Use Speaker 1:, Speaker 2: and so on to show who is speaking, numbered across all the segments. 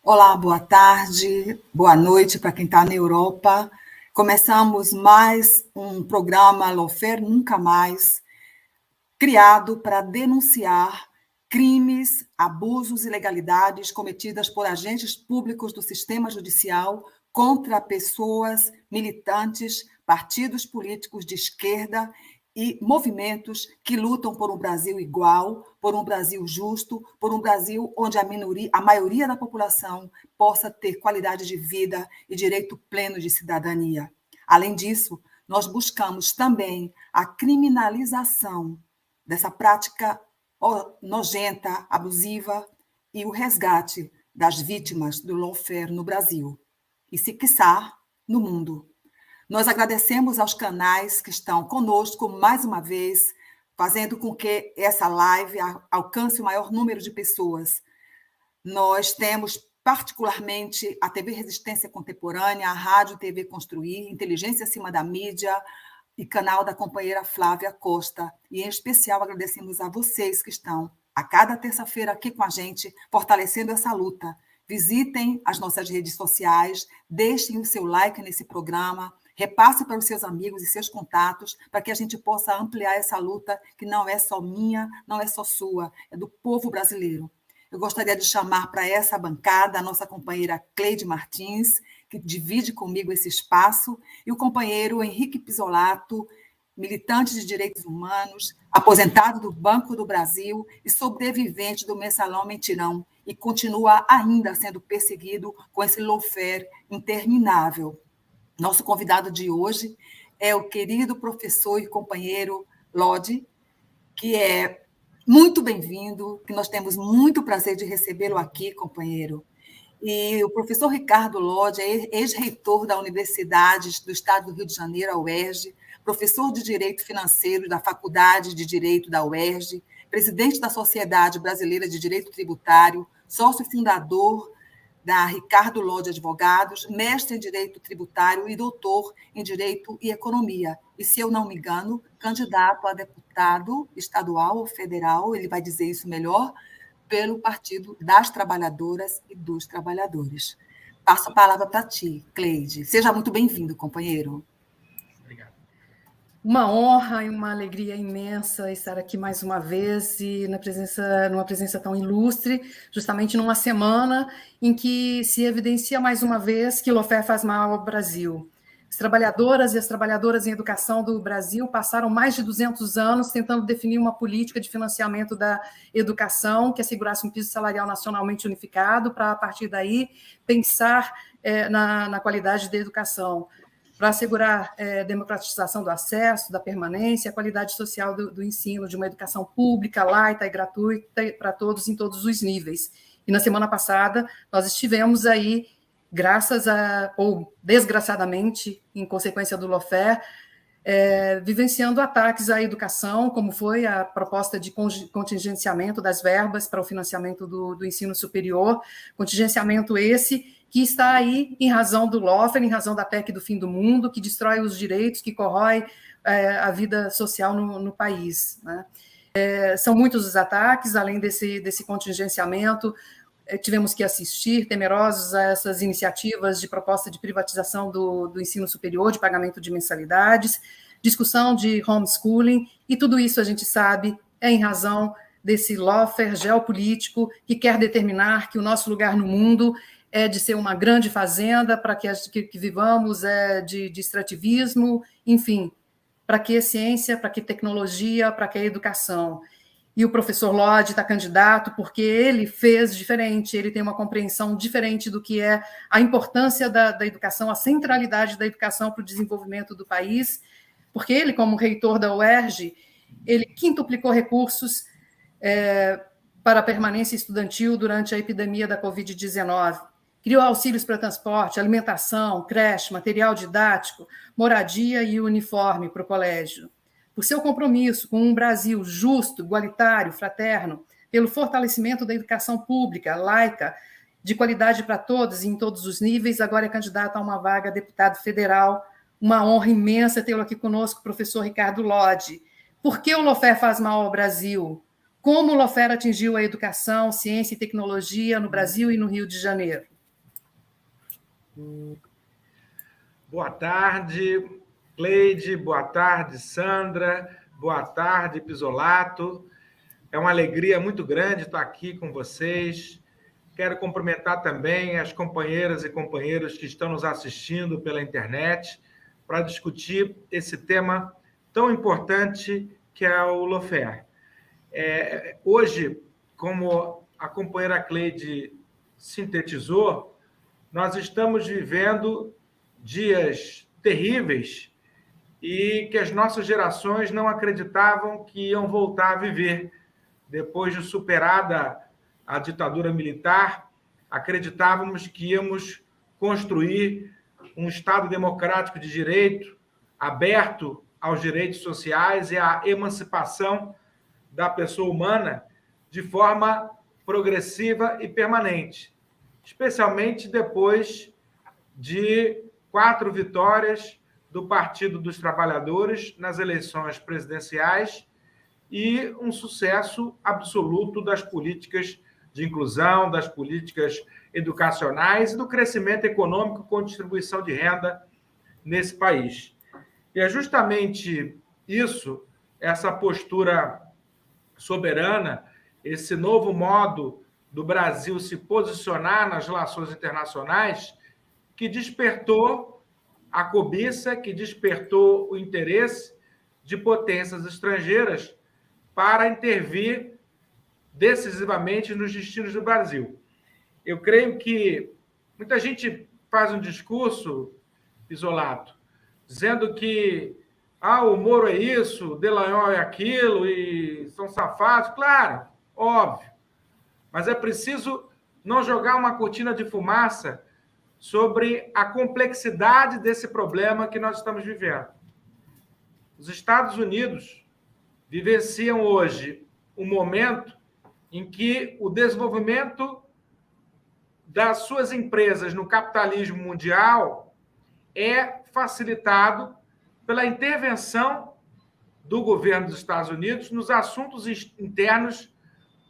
Speaker 1: Olá, boa tarde, boa noite para quem está na Europa. Começamos mais um programa Lawfare Nunca Mais, criado para denunciar crimes, abusos e ilegalidades cometidas por agentes públicos do sistema judicial contra pessoas, militantes, partidos políticos de esquerda e movimentos que lutam por um Brasil igual, por um Brasil justo, por um Brasil onde a maioria da população possa ter qualidade de vida e direito pleno de cidadania. Além disso, nós buscamos também a criminalização dessa prática nojenta, abusiva e o resgate das vítimas do lawfare no Brasil e, se quiçá, no mundo. Nós agradecemos aos canais que estão conosco mais uma vez, fazendo com que essa live alcance o maior número de pessoas. Nós temos particularmente a TV Resistência Contemporânea, a Rádio TV Construir, Inteligência Acima da Mídia e canal da companheira Flávia Costa. E, em especial, agradecemos a vocês que estão a cada terça-feira aqui com a gente, fortalecendo essa luta. Visitem as nossas redes sociais, deixem o seu like nesse programa, repasse para os seus amigos e seus contatos, para que a gente possa ampliar essa luta, que não é só minha, não é só sua, é do povo brasileiro. Eu gostaria de chamar para essa bancada a nossa companheira Cleide Martins, que divide comigo esse espaço, e o companheiro Henrique Pisolato, militante de direitos humanos, aposentado do Banco do Brasil e sobrevivente do Mensalão Mentirão, e continua ainda sendo perseguido com esse lawfare interminável. Nosso convidado de hoje é o querido professor e companheiro Lodi, que é muito bem-vindo, que nós temos muito prazer de recebê-lo aqui, companheiro. E o professor Ricardo Lodi é ex-reitor da Universidade do Estado do Rio de Janeiro, a UERJ, professor de Direito Financeiro da Faculdade de Direito da UERJ, presidente da Sociedade Brasileira de Direito Tributário, sócio fundador da Ricardo Lodi Advogados, mestre em Direito Tributário e doutor em Direito e Economia. E, se eu não me engano, candidato a deputado estadual ou federal, ele vai dizer isso melhor, pelo Partido das Trabalhadoras e dos Trabalhadores. Passo a palavra para ti, Cleide. Seja muito bem-vindo, companheiro.
Speaker 2: Obrigado.
Speaker 3: Uma honra e uma alegria imensa estar aqui mais uma vez e numa presença tão ilustre, justamente numa semana em que se evidencia mais uma vez que lawfare faz mal ao Brasil. As trabalhadoras e as trabalhadoras em educação do Brasil passaram mais de 200 anos tentando definir uma política de financiamento da educação que assegurasse um piso salarial nacionalmente unificado para, a partir daí, pensar na qualidade da educação, para assegurar democratização do acesso, da permanência, a qualidade social do ensino, de uma educação pública, laica e gratuita para todos, em todos os níveis. E na semana passada, nós estivemos aí, ou desgraçadamente, em consequência do lawfare, vivenciando ataques à educação, como foi a proposta de contingenciamento das verbas para o financiamento do ensino superior, contingenciamento esse que está aí em razão do lawfare, em razão da PEC do fim do mundo, que destrói os direitos, que corrói a vida social no país, né? São muitos os ataques, além desse contingenciamento, tivemos que assistir, temerosos, a essas iniciativas de proposta de privatização do ensino superior, de pagamento de mensalidades, discussão de homeschooling, e tudo isso a gente sabe é em razão desse lawfare geopolítico que quer determinar que o nosso lugar no mundo é de ser uma grande fazenda, para que vivamos de extrativismo, enfim, para que ciência, para que tecnologia, para que educação. E o professor Lodi está candidato porque ele fez diferente, ele tem uma compreensão diferente do que é a importância da educação, a centralidade da educação para o desenvolvimento do país, porque ele, como reitor da UERJ, ele quintuplicou recursos para a permanência estudantil durante a epidemia da Covid-19, criou auxílios para transporte, alimentação, creche, material didático, moradia e uniforme para o colégio. Por seu compromisso com um Brasil justo, igualitário, fraterno, pelo fortalecimento da educação pública, laica, de qualidade para todos e em todos os níveis, agora é candidato a uma vaga a deputado federal. Uma honra imensa tê-lo aqui conosco, professor Ricardo Lodi. Por que o lawfare faz mal ao Brasil? Como o lawfare atingiu a educação, ciência e tecnologia no Brasil e no Rio de Janeiro?
Speaker 2: Boa tarde, Cleide. Boa tarde, Sandra. Boa tarde, Pisolato. É uma alegria muito grande estar aqui com vocês. Quero cumprimentar também as companheiras e companheiros que estão nos assistindo pela internet para discutir esse tema tão importante que é o Lawfare. Hoje, como a companheira Cleide sintetizou, nós estamos vivendo dias terríveis e que as nossas gerações não acreditavam que iam voltar a viver. Depois de superada a ditadura militar, acreditávamos que íamos construir um Estado democrático de direito, aberto aos direitos sociais e à emancipação da pessoa humana de forma progressiva e permanente, especialmente depois de 4 vitórias do Partido dos Trabalhadores nas eleições presidenciais e um sucesso absoluto das políticas de inclusão, das políticas educacionais e do crescimento econômico com distribuição de renda nesse país. E é justamente isso, essa postura soberana, esse novo modo do Brasil se posicionar nas relações internacionais, que despertou a cobiça, que despertou o interesse de potências estrangeiras para intervir decisivamente nos destinos do Brasil. Eu creio que muita gente faz um discurso, Pisolato, dizendo que o Moro é isso, o Dallagnol é aquilo, e são safados. Claro, óbvio. Mas é preciso não jogar uma cortina de fumaça sobre a complexidade desse problema que nós estamos vivendo. Os Estados Unidos vivenciam hoje um momento em que o desenvolvimento das suas empresas no capitalismo mundial é facilitado pela intervenção do governo dos Estados Unidos nos assuntos internos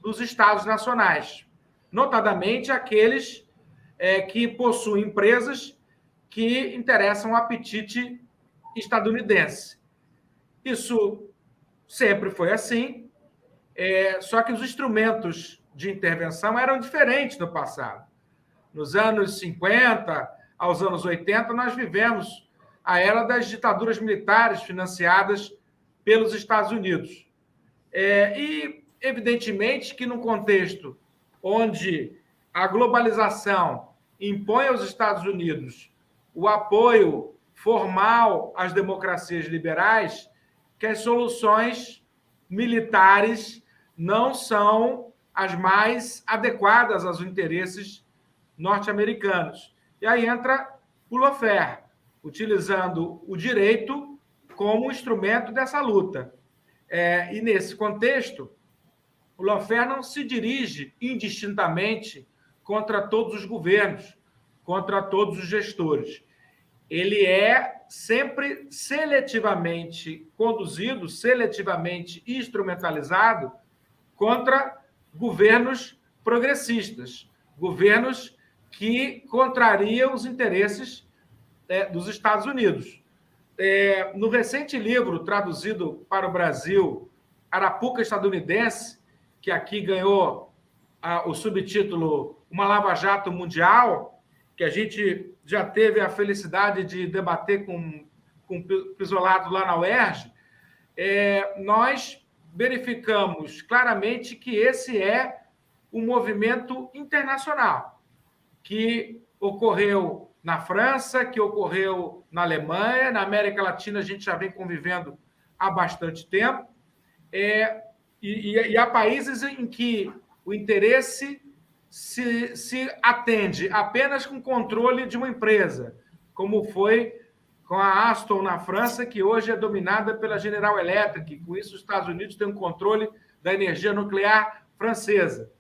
Speaker 2: dos Estados nacionais, notadamente aqueles que possuem empresas que interessam o apetite estadunidense. Isso sempre foi assim, só que os instrumentos de intervenção eram diferentes no passado. Nos anos 50 aos anos 80, nós vivemos a era das ditaduras militares financiadas pelos Estados Unidos. E, evidentemente, que num contexto onde a globalização impõe aos Estados Unidos o apoio formal às democracias liberais, que as soluções militares não são as mais adequadas aos interesses norte-americanos. E aí entra o Lawfare, utilizando o direito como instrumento dessa luta. E, nesse contexto, o Lawfare não se dirige indistintamente contra todos os governos, contra todos os gestores. Ele é sempre seletivamente conduzido, seletivamente instrumentalizado contra governos progressistas, governos que contrariam os interesses dos Estados Unidos. No recente livro traduzido para o Brasil, Arapuca Estadunidense, que aqui ganhou o subtítulo Uma Lava Jato Mundial, que a gente já teve a felicidade de debater com o Pisolato lá na UERJ, nós verificamos claramente que esse é um movimento internacional que ocorreu na França, que ocorreu na Alemanha, na América Latina a gente já vem convivendo há bastante tempo, e há países em que o interesse se atende apenas com o controle de uma empresa, como foi com a Alstom na França, que hoje é dominada pela General Electric, e com isso os Estados Unidos têm um controle da energia nuclear francesa.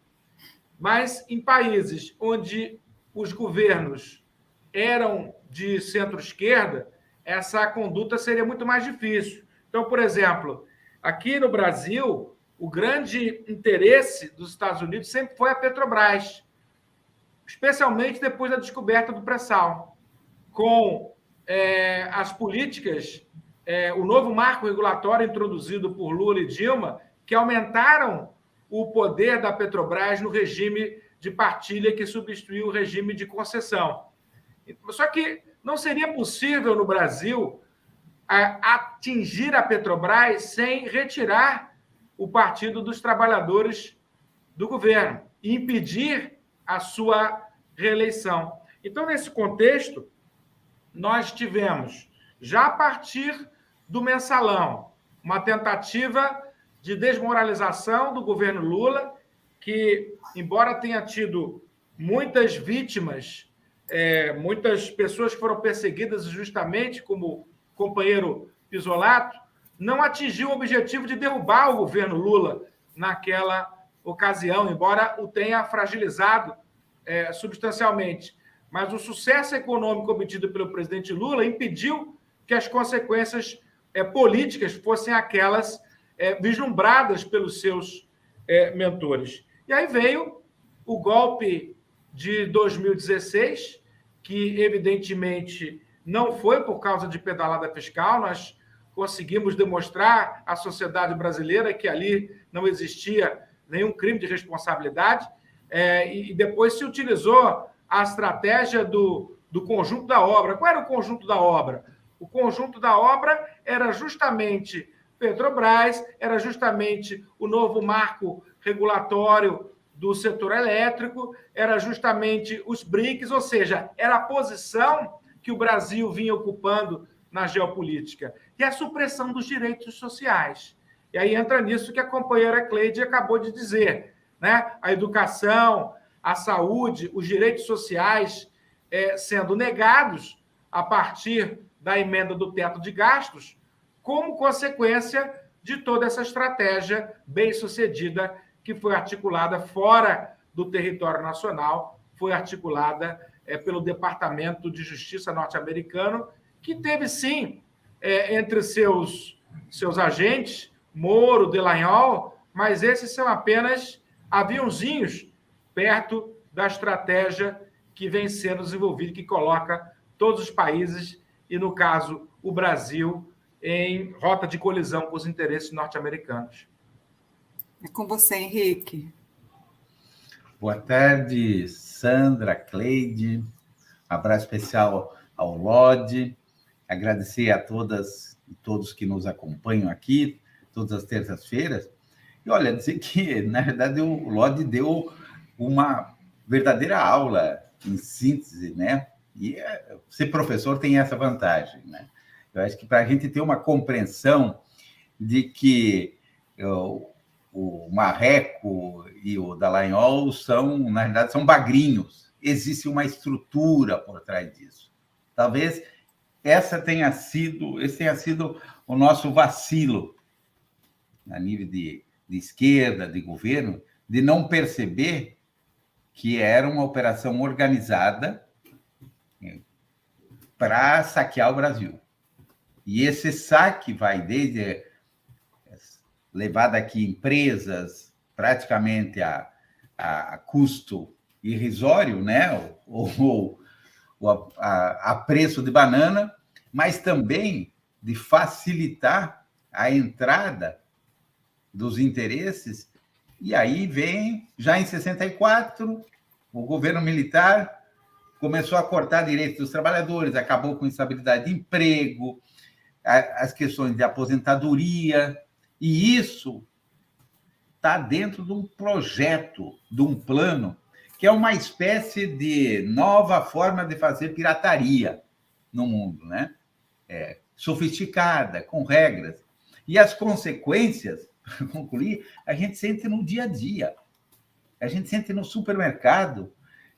Speaker 2: Mas em países onde os governos eram de centro-esquerda, essa conduta seria muito mais difícil. Então, por exemplo, aqui no Brasil, o grande interesse dos Estados Unidos sempre foi a Petrobras. especialmente depois da descoberta do pré-sal, com as políticas, o novo marco regulatório introduzido por Lula e Dilma, que aumentaram o poder da Petrobras no regime de partilha que substituiu o regime de concessão. Só que não seria possível no Brasil atingir a Petrobras sem retirar o Partido dos Trabalhadores do governo e impedir a sua reeleição. Então, nesse contexto, nós tivemos, já a partir do mensalão, uma tentativa de desmoralização do governo Lula, que, embora tenha tido muitas vítimas, muitas pessoas que foram perseguidas justamente, como o companheiro Pisolato, não atingiu o objetivo de derrubar o governo Lula naquela ocasião, embora o tenha fragilizado substancialmente. Mas o sucesso econômico obtido pelo presidente Lula impediu que as consequências políticas fossem aquelas vislumbradas pelos seus mentores. E aí veio o golpe de 2016, que evidentemente não foi por causa de pedalada fiscal. Nós conseguimos demonstrar à sociedade brasileira que ali não existia nenhum crime de responsabilidade, e depois se utilizou a estratégia do conjunto da obra. Qual era o conjunto da obra? O conjunto da obra era justamente Petrobras, era justamente o novo marco regulatório do setor elétrico, era justamente os BRICS, ou seja, era a posição que o Brasil vinha ocupando na geopolítica, e a supressão dos direitos sociais. E aí entra nisso que a companheira Cleide acabou de dizer, né? A educação, a saúde, os direitos sociais sendo negados a partir da emenda do teto de gastos, como consequência de toda essa estratégia bem-sucedida que foi articulada fora do território nacional, foi articulada pelo Departamento de Justiça norte-americano, que teve, sim, entre seus agentes, Moro, Dallagnol, mas esses são apenas aviãozinhos perto da estratégia que vem sendo desenvolvida, que coloca todos os países, e, no caso, o Brasil, em rota de colisão com os interesses norte-americanos.
Speaker 1: É com você, Henrique.
Speaker 4: Boa tarde, Sandra, Cleide. Abraço especial ao Lodi. Agradecer a todas e todos que nos acompanham aqui, todas as terças-feiras. E, olha, dizer que, na verdade, o Lodi deu uma verdadeira aula em síntese, né? E ser professor tem essa vantagem, né? Eu acho que para a gente ter uma compreensão de que o Marreco e o Dallagnol na realidade, são bagrinhos. Existe uma estrutura por trás disso. Talvez esse tenha sido o nosso vacilo a nível de esquerda, de governo, de não perceber que era uma operação organizada para saquear o Brasil. E esse saque vai desde levar daqui empresas praticamente a custo irrisório, né? ou a preço de banana, mas também de facilitar a entrada dos interesses. E aí vem, já em 64, o governo militar começou a cortar direitos dos trabalhadores, acabou com instabilidade de emprego, as questões de aposentadoria, e isso está dentro de um projeto, de um plano, que é uma espécie de nova forma de fazer pirataria no mundo, né? Sofisticada, com regras. E as consequências, para concluir, a gente sente no dia a dia. A gente sente no supermercado.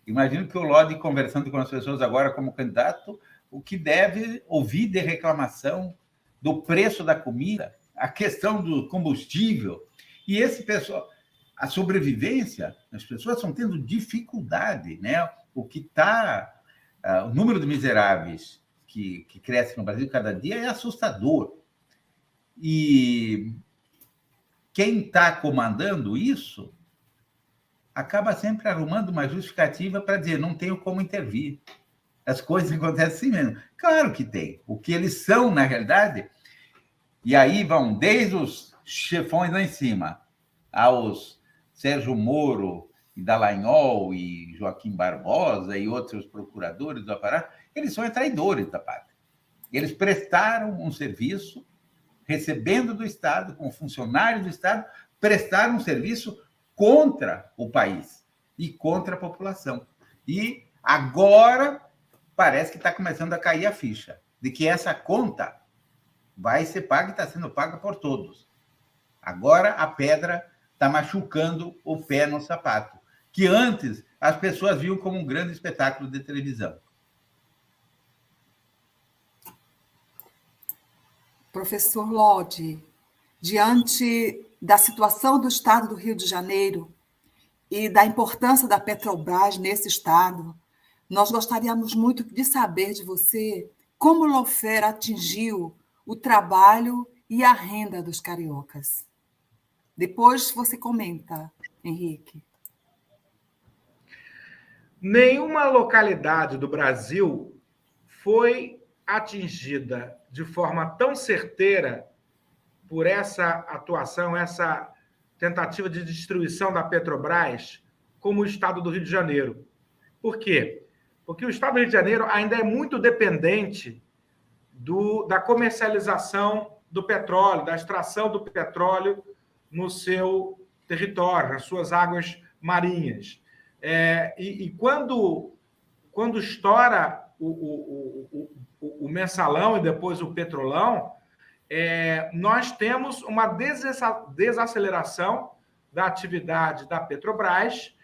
Speaker 4: Imagino que o Lodi, conversando com as pessoas agora como candidato, o que deve ouvir de reclamação do preço da comida, a questão do combustível. E esse pessoal, a sobrevivência, as pessoas estão tendo dificuldade, né? O número de miseráveis que cresce no Brasil cada dia é assustador. E quem está comandando isso acaba sempre arrumando uma justificativa para dizer não tenho como intervir. As coisas acontecem assim mesmo. Claro que tem. O que eles são, na realidade, e aí vão desde os chefões lá em cima, aos Sérgio Moro, e Dallagnol, e Joaquim Barbosa, e outros procuradores do aparato, eles são traidores da pátria. Eles prestaram um serviço, recebendo do Estado, com funcionários do Estado, prestaram um serviço contra o país e contra a população. E agora parece que está começando a cair a ficha de que essa conta vai ser paga e está sendo paga por todos. Agora a pedra está machucando o pé no sapato, que antes as pessoas viam como um grande espetáculo de televisão.
Speaker 1: Professor Lodi, diante da situação do Estado do Rio de Janeiro e da importância da Petrobras nesse Estado, nós gostaríamos muito de saber de você como o lawfare atingiu o trabalho e a renda dos cariocas. Depois você comenta, Henrique.
Speaker 2: Nenhuma localidade do Brasil foi atingida de forma tão certeira por essa atuação, essa tentativa de destruição da Petrobras, como o Estado do Rio de Janeiro. Por quê? Porque o Estado do Rio de Janeiro ainda é muito dependente da comercialização do petróleo, da extração do petróleo no seu território, nas suas águas marinhas. E quando estoura o mensalão e depois o petrolão, nós temos uma desaceleração da atividade da Petrobras.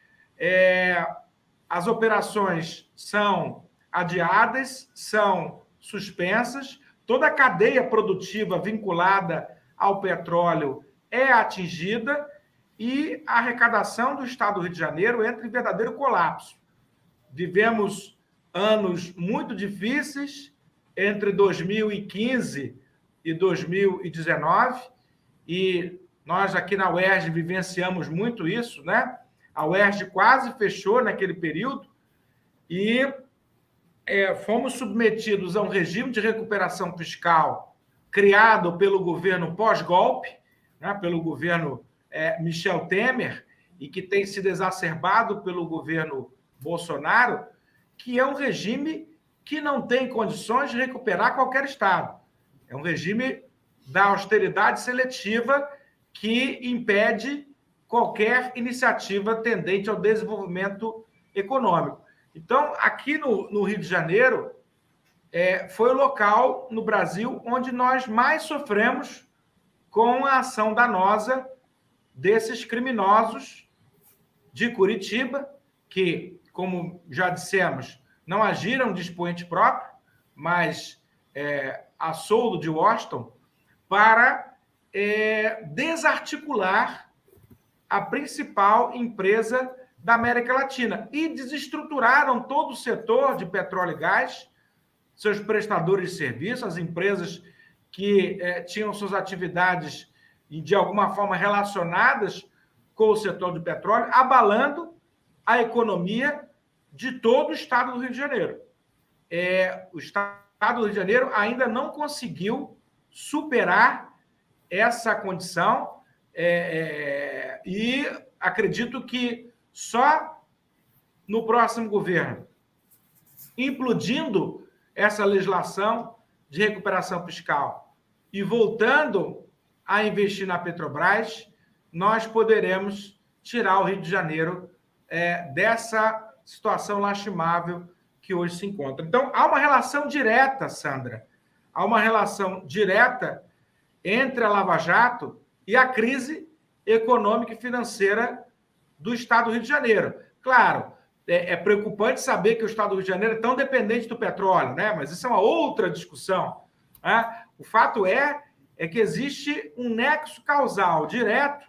Speaker 2: As operações são adiadas, são suspensas, toda a cadeia produtiva vinculada ao petróleo é atingida e a arrecadação do Estado do Rio de Janeiro entra em verdadeiro colapso. Vivemos anos muito difíceis entre 2015 e 2019, e nós aqui na UERJ vivenciamos muito isso, né? A UERJ quase fechou naquele período e fomos submetidos a um regime de recuperação fiscal criado pelo governo pós-golpe, né? Pelo governo Michel Temer, e que tem sido exacerbado pelo governo Bolsonaro, que é um regime que não tem condições de recuperar qualquer Estado. É um regime da austeridade seletiva que impede qualquer iniciativa tendente ao desenvolvimento econômico. Então, aqui no Rio de Janeiro, foi o local no Brasil onde nós mais sofremos com a ação danosa desses criminosos de Curitiba, que, como já dissemos, não agiram de expoente próprio, mas a soldo de Washington, para desarticular a principal empresa da América Latina e desestruturaram todo o setor de petróleo e gás, seus prestadores de serviço, as empresas que tinham suas atividades de alguma forma relacionadas com o setor do petróleo, abalando a economia de todo o Estado do Rio de Janeiro. O Estado do Rio de Janeiro ainda não conseguiu superar essa condição e acredito que só no próximo governo, implodindo essa legislação de recuperação fiscal e voltando a investir na Petrobras, nós poderemos tirar o Rio de Janeiro dessa situação lastimável que hoje se encontra. Então, há uma relação direta, Sandra, há uma relação direta entre a Lava Jato e a crise econômica e financeira do Estado do Rio de Janeiro. Claro, é preocupante saber que o Estado do Rio de Janeiro é tão dependente do petróleo, né? Mas isso é uma outra discussão, né? O fato é que existe um nexo causal direto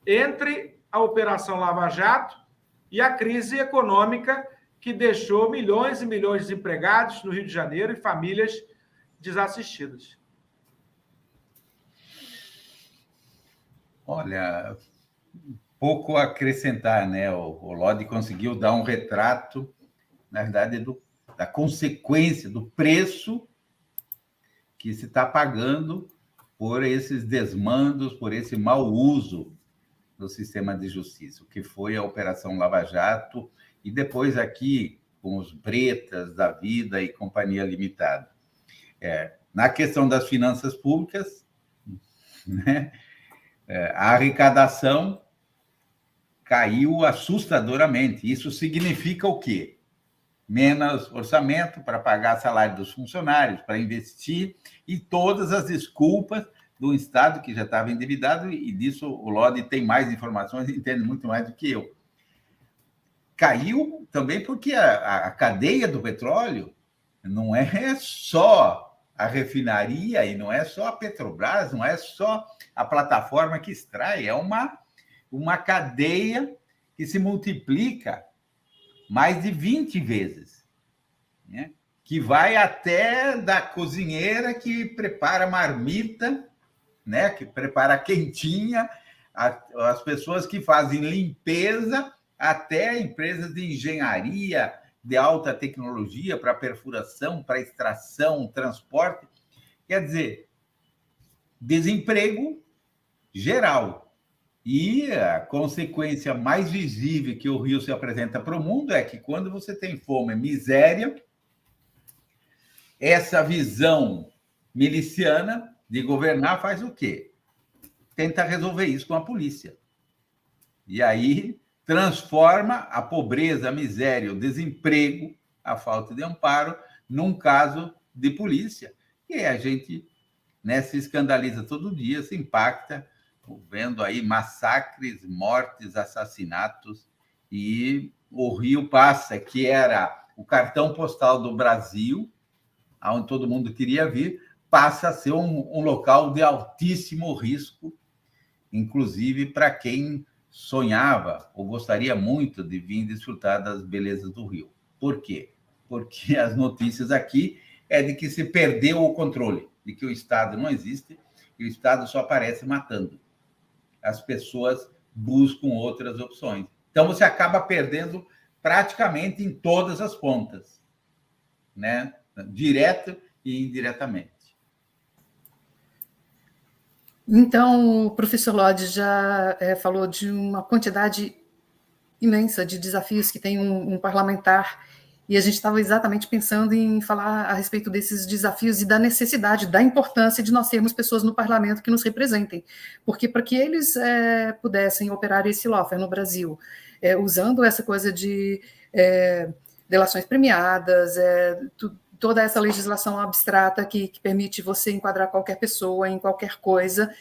Speaker 2: entre a Operação Lava Jato e a crise econômica que deixou milhões e milhões de desempregados no Rio de Janeiro e famílias desassistidas.
Speaker 4: Olha, pouco a acrescentar, né? O Lodi conseguiu dar um retrato, na verdade, da consequência, do preço que se está pagando por esses desmandos, por esse mau uso do sistema de justiça, o que foi a Operação Lava Jato, e depois aqui com os Bretas da vida e Companhia Limitada. Na questão das finanças públicas, né, a arrecadação caiu assustadoramente. Isso significa o quê? Menos orçamento para pagar salário dos funcionários, para investir, e todas as desculpas do Estado que já estava endividado, e disso o Lodi tem mais informações, entende muito mais do que eu. Caiu também porque a cadeia do petróleo não é só a refinaria e não é só a Petrobras, não é só a plataforma que extrai, é uma cadeia que se multiplica mais de 20 vezes, né? Que vai até da cozinheira que prepara marmita, né? Que prepara quentinha, as pessoas que fazem limpeza, até empresas de engenharia de alta tecnologia para perfuração, para extração, transporte. Quer dizer, desemprego geral. E a consequência mais visível que o Rio se apresenta para o mundo é que quando você tem fome e miséria, essa visão miliciana de governar faz o quê? Tenta resolver isso com a polícia. E aí transforma a pobreza, a miséria, o desemprego, a falta de amparo, num caso de polícia. E a gente, né, se escandaliza todo dia, se impacta, vendo aí massacres, mortes, assassinatos, e o Rio passa, que era o cartão postal do Brasil, onde todo mundo queria vir, passa a ser um local de altíssimo risco, inclusive para quem sonhava ou gostaria muito de vir desfrutar das belezas do Rio. Por quê? Porque as notícias aqui é de que se perdeu o controle, de que o Estado não existe e o Estado só aparece matando. As pessoas buscam outras opções. Então, você acaba perdendo praticamente em todas as pontas, né? Direto e indiretamente.
Speaker 3: Então, o professor Lodi já falou de uma quantidade imensa de desafios que tem um parlamentar, e a gente estava exatamente pensando em falar a respeito desses desafios e da necessidade, da importância de nós termos pessoas no parlamento que nos representem, porque para que eles pudessem operar esse lawfare no Brasil, usando essa coisa de delações premiadas, toda essa legislação abstrata que permite você enquadrar qualquer pessoa em qualquer coisa,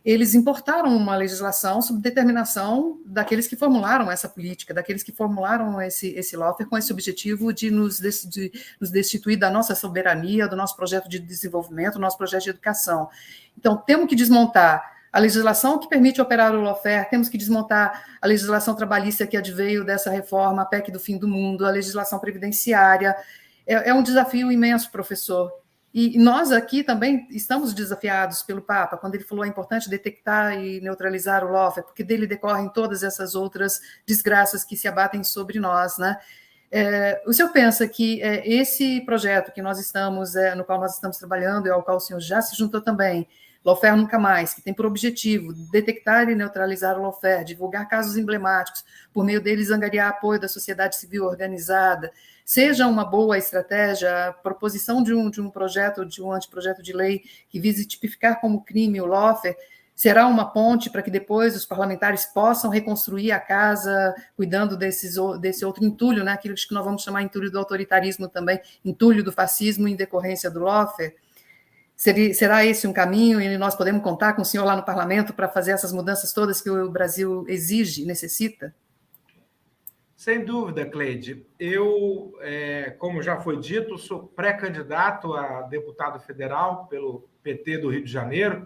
Speaker 3: eles importaram uma legislação sob determinação daqueles que formularam essa política, daqueles que formularam esse lawfare com esse objetivo de nos destituir da nossa soberania, do nosso projeto de desenvolvimento, do nosso projeto de educação. Então, temos que desmontar a legislação que permite operar o lawfare, temos que desmontar a legislação trabalhista que adveio dessa reforma, a PEC do fim do mundo, a legislação previdenciária. É um desafio imenso, professor. E nós aqui também estamos desafiados pelo Papa, quando ele falou é importante detectar e neutralizar o lawfare, porque dele decorrem todas essas outras desgraças que se abatem sobre nós, né? O senhor pensa que esse projeto que nós estamos, no qual nós estamos trabalhando e ao qual o senhor já se juntou também, Lawfare Nunca Mais, que tem por objetivo detectar e neutralizar o lawfare, divulgar casos emblemáticos, por meio deles angariar apoio da sociedade civil organizada, seja uma boa estratégia, a proposição de um projeto, de um anteprojeto de lei que vise tipificar como crime o lawfare, será uma ponte para que depois os parlamentares possam reconstruir a casa, cuidando desse outro entulho, né, aquilo que nós vamos chamar entulho do autoritarismo também, entulho do fascismo em decorrência do lawfare? Será esse um caminho e nós podemos contar com o senhor lá no parlamento para fazer essas mudanças todas que o Brasil exige, necessita?
Speaker 2: Sem dúvida, Cleide. Eu, como já foi dito, sou pré-candidato a deputado federal pelo PT do Rio de Janeiro,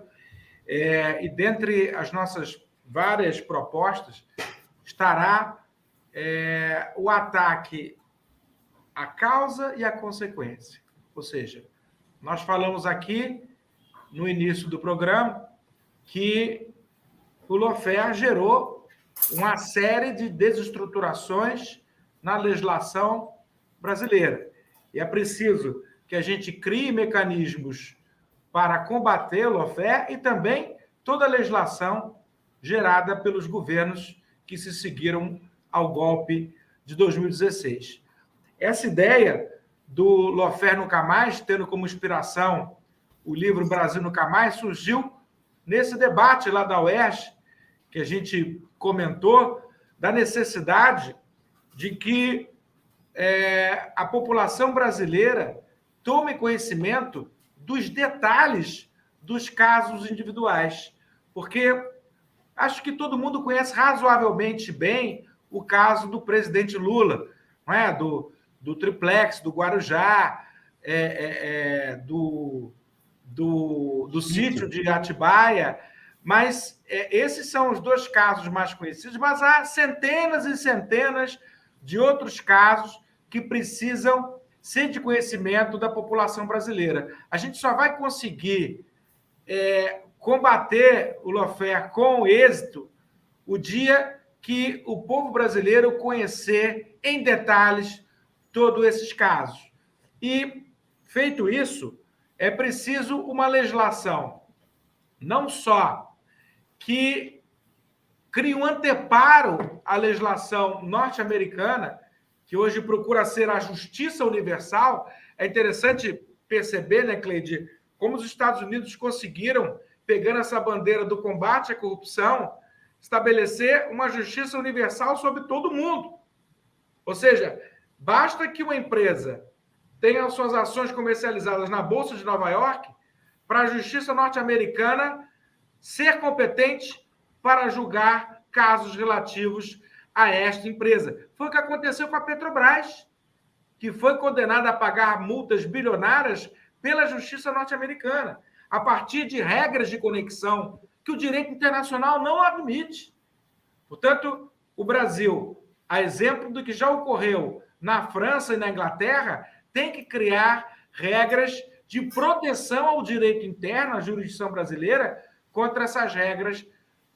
Speaker 2: e dentre as nossas várias propostas estará o ataque à causa e à consequência. Ou seja, nós falamos aqui, no início do programa, que o lawfare gerou uma série de desestruturações na legislação brasileira. E é preciso que a gente crie mecanismos para combater o lawfare e também toda a legislação gerada pelos governos que se seguiram ao golpe de 2016. Essa ideia do lawfare nunca mais, tendo como inspiração o livro Brasil Nunca Mais, surgiu nesse debate lá da UERJ, que a gente comentou, da necessidade de que a população brasileira tome conhecimento dos detalhes dos casos individuais, porque acho que todo mundo conhece razoavelmente bem o caso do presidente Lula, não é? do triplex, do Guarujá, do sítio de Atibaia, mas esses são os dois casos mais conhecidos, mas há centenas e centenas de outros casos que precisam ser de conhecimento da população brasileira. A gente só vai conseguir combater o lawfare com êxito o dia que o povo brasileiro conhecer em detalhes todos esses casos. E, feito isso, é preciso uma legislação não só que crie um anteparo à legislação norte-americana, que hoje procura ser a justiça universal. É interessante perceber, né, Cleide, como os Estados Unidos conseguiram, pegando essa bandeira do combate à corrupção, estabelecer uma justiça universal sobre todo mundo. Ou seja, basta que uma empresa tenha suas ações comercializadas na Bolsa de Nova York para a justiça norte-americana ser competente para julgar casos relativos a esta empresa. Foi o que aconteceu com a Petrobras, que foi condenada a pagar multas bilionárias pela justiça norte-americana, a partir de regras de conexão que o direito internacional não admite. Portanto, o Brasil, a exemplo do que já ocorreu na França e na Inglaterra, tem que criar regras de proteção ao direito interno, à jurisdição brasileira, contra essas regras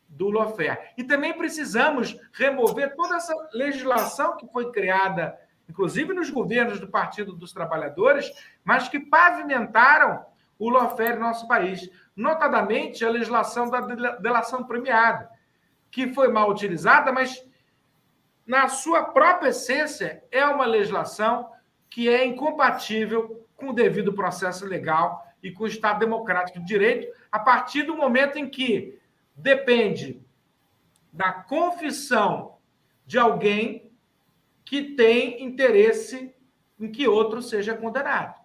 Speaker 2: do lawfare. E também precisamos remover toda essa legislação que foi criada, inclusive nos governos do Partido dos Trabalhadores, mas que pavimentaram o lawfare no nosso país, notadamente a legislação da delação premiada, que foi mal utilizada, mas na sua própria essência é uma legislação que é incompatível com o devido processo legal e com o Estado democrático de direito, a partir do momento em que depende da confissão de alguém que tem interesse em que outro seja condenado.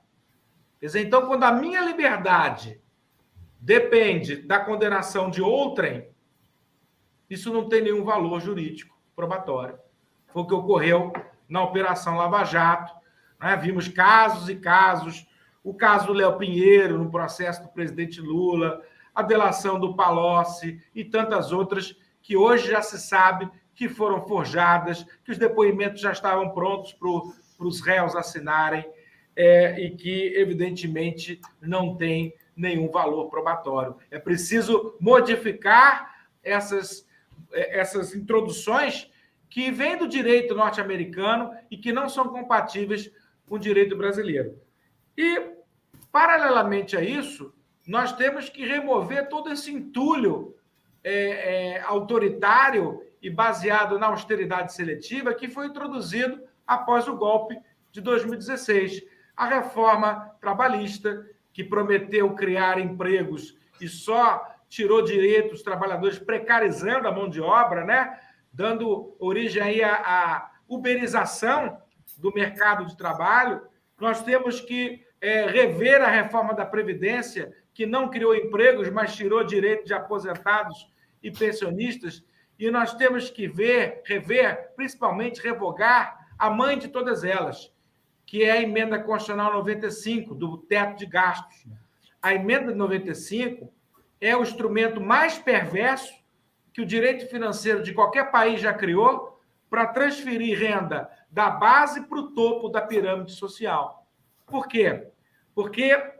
Speaker 2: Quer dizer, então, quando a minha liberdade depende da condenação de outrem, isso não tem nenhum valor jurídico probatório. Foi o que ocorreu na Operação Lava Jato, né? Vimos casos e casos, o caso do Léo Pinheiro no processo do presidente Lula, a delação do Palocci e tantas outras que hoje já se sabe que foram forjadas, que os depoimentos já estavam prontos para os réus assinarem e que, evidentemente, não tem nenhum valor probatório. É preciso modificar essas introduções que vêm do direito norte-americano e que não são compatíveis com o direito brasileiro. E, paralelamente a isso, nós temos que remover todo esse entulho autoritário e baseado na austeridade seletiva que foi introduzido após o golpe de 2016. A reforma trabalhista, que prometeu criar empregos e só tirou direito dos trabalhadores, precarizando a mão de obra, né? Dando origem aí à uberização do mercado de trabalho. Nós temos que rever a reforma da Previdência, que não criou empregos, mas tirou direito de aposentados e pensionistas. E nós temos que rever, principalmente revogar a mãe de todas elas, que é a Emenda Constitucional 95, do teto de gastos. A Emenda 95 é o instrumento mais perverso que o direito financeiro de qualquer país já criou para transferir renda da base para o topo da pirâmide social. Por quê? Porque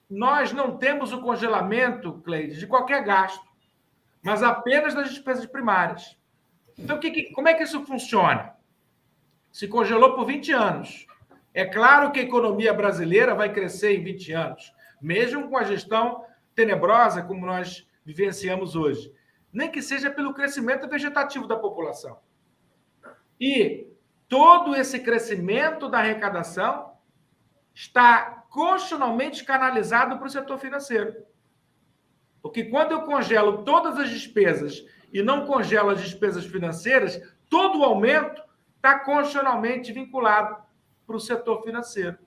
Speaker 2: nós não temos o congelamento, Cleide, de qualquer gasto, mas apenas das despesas primárias. Então, como é que isso funciona? Se congelou por 20 anos. É claro que a economia brasileira vai crescer em 20 anos, mesmo com a gestão tenebrosa como nós vivenciamos hoje. Nem que seja pelo crescimento vegetativo da população. E todo esse crescimento da arrecadação está constitucionalmente canalizado para o setor financeiro. Porque quando eu congelo todas as despesas e não congelo as despesas financeiras, todo o aumento está constitucionalmente vinculado para o setor financeiro.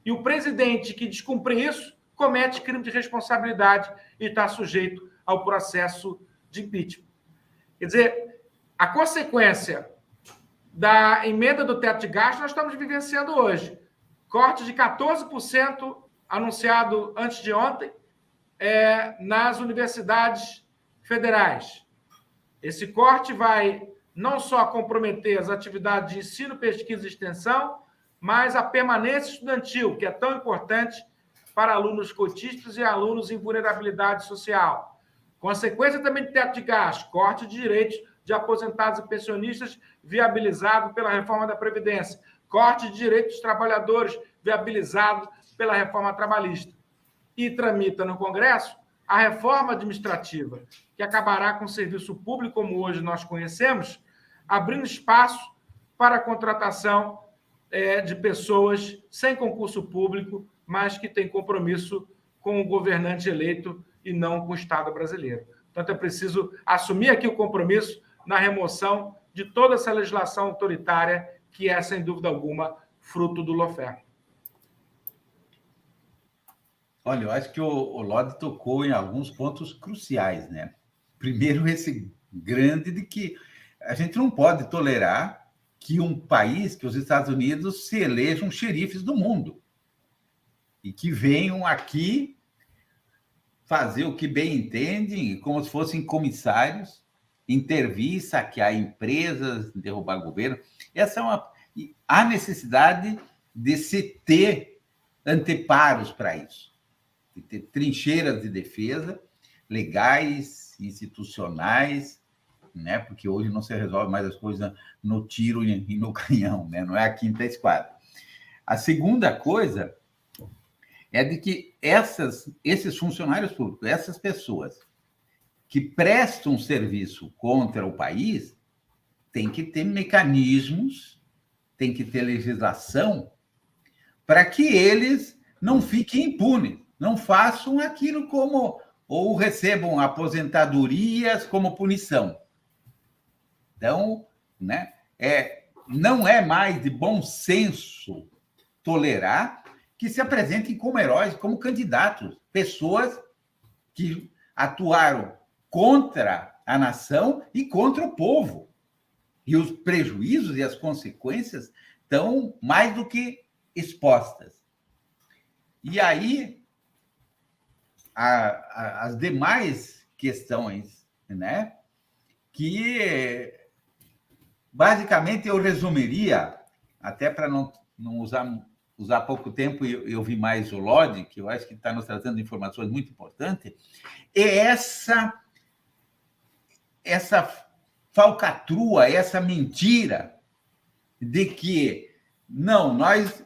Speaker 2: E o presidente que descumprir isso comete crime de responsabilidade e está sujeito ao processo de impeachment. Quer dizer, a consequência da emenda do teto de gasto nós estamos vivenciando hoje. Corte de 14% anunciado antes de ontem nas universidades federais. Esse corte vai não só comprometer as atividades de ensino, pesquisa e extensão, mas a permanência estudantil, que é tão importante para alunos cotistas e alunos em vulnerabilidade social. Consequência também de teto de gasto, corte de direitos de aposentados e pensionistas viabilizado pela reforma da Previdência, corte de direitos dos trabalhadores viabilizado pela reforma trabalhista. E tramita no Congresso a reforma administrativa, que acabará com o serviço público, como hoje nós conhecemos, abrindo espaço para a contratação de pessoas sem concurso público, mas que têm compromisso com o governante eleito e não com o Estado brasileiro. Portanto, é preciso assumir aqui o compromisso na remoção de toda essa legislação autoritária que é, sem dúvida alguma, fruto do lawfare.
Speaker 4: Olha, eu acho que o Lodi tocou em alguns pontos cruciais, né? Primeiro, esse grande de que a gente não pode tolerar que um país, que os Estados Unidos, se elejam xerifes do mundo e que venham aqui fazer o que bem entendem, como se fossem comissários, intervir, saquear empresas, derrubar governo. Há necessidade de se ter anteparos para isso, de ter trincheiras de defesa legais, institucionais, né? Porque hoje não se resolve mais as coisas no tiro e no canhão, né? Não é a quinta esquadra. A segunda coisa é de que esses funcionários públicos, essas pessoas que prestam serviço contra o país, têm que ter mecanismos, tem que ter legislação para que eles não fiquem impunes, não façam aquilo ou recebam aposentadorias como punição. Então, né, não é mais de bom senso tolerar que se apresentem como heróis, como candidatos, pessoas que atuaram contra a nação e contra o povo. E os prejuízos e as consequências estão mais do que expostas. E aí, as demais questões, né, que basicamente eu resumiria, até para não usar pouco tempo e eu vi mais o Lodi, que eu acho que está nos trazendo informações muito importantes, é essa falcatrua, essa mentira de que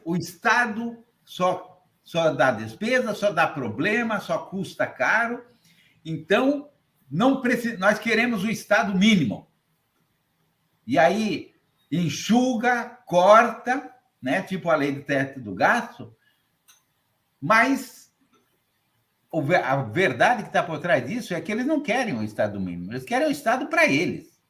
Speaker 4: o Estado só dá despesa, só dá problema, só custa caro. Então, nós queremos o Estado mínimo. E aí, enxuga, corta, né? Tipo a lei do teto do gasto, mas a verdade que está por trás disso é que eles não querem o Estado mínimo, eles querem o Estado para eles.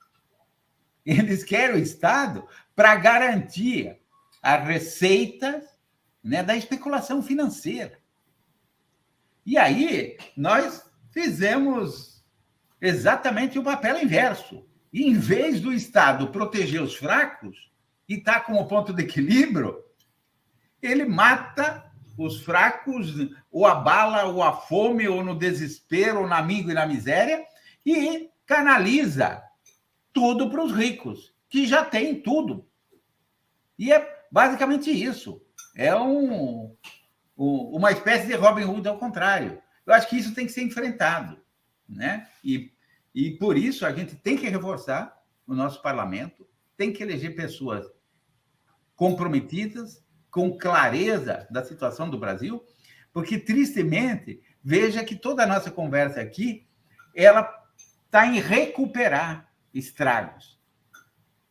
Speaker 4: Eles querem o Estado para garantir as receitas, né, da especulação financeira. E aí, nós fizemos exatamente o papel inverso. E, em vez do Estado proteger os fracos e estar como ponto de equilíbrio, ele mata os fracos, ou a bala, ou a fome, ou no desespero, ou na míngua e na miséria, e canaliza tudo para os ricos, que já têm tudo. E é basicamente isso. É uma espécie de Robin Hood ao contrário. Eu acho que isso tem que ser enfrentado, né? E por isso a gente tem que reforçar o nosso parlamento, tem que eleger pessoas comprometidas, com clareza da situação do Brasil, porque, tristemente, veja que toda a nossa conversa aqui, ela está em recuperar estragos,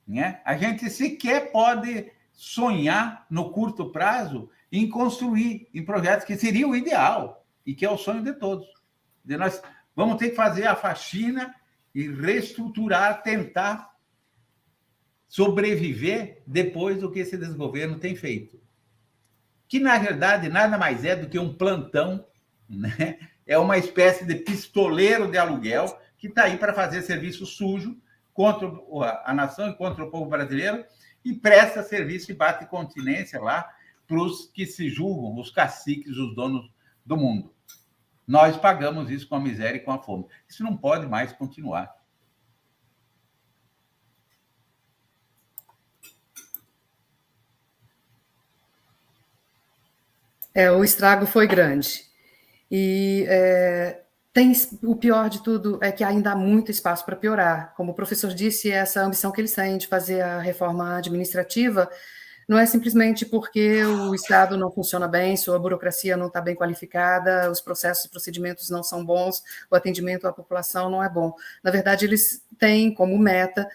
Speaker 4: né? A gente sequer pode sonhar, no curto prazo, em construir em projetos que seria o ideal e que é o sonho de todos. Nós vamos ter que fazer a faxina e reestruturar, tentar sobreviver depois do que esse desgoverno tem feito. Que, na verdade, nada mais é do que um plantão, né? É uma espécie de pistoleiro de aluguel que está aí para fazer serviço sujo contra a nação e contra o povo brasileiro e presta serviço e bate continência lá para os que se julgam os caciques, os donos do mundo. Nós pagamos isso com a miséria e com a fome. Isso não pode mais continuar.
Speaker 3: O estrago foi grande. E o pior de tudo é que ainda há muito espaço para piorar. Como o professor disse, essa ambição que eles têm de fazer a reforma administrativa não é simplesmente porque o Estado não funciona bem, sua burocracia não está bem qualificada, os processos e procedimentos não são bons, o atendimento à população não é bom. Na verdade, eles têm como meta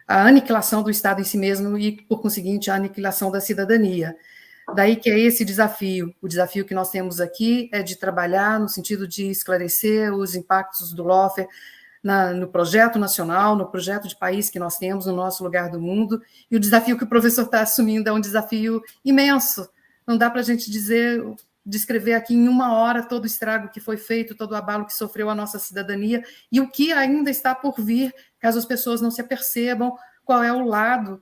Speaker 3: a aniquilação do Estado em si mesmo e, por conseguinte, a aniquilação da cidadania. Daí que é esse desafio. O desafio que nós temos aqui é de trabalhar no sentido de esclarecer os impactos do lawfare no projeto nacional, no projeto de país que nós temos, no nosso lugar do mundo, e o desafio que o professor está assumindo é um desafio imenso. Não dá para a gente descrever aqui em uma hora todo o estrago que foi feito, todo o abalo que sofreu a nossa cidadania, e o que ainda está por vir, caso as pessoas não se apercebam qual é o lado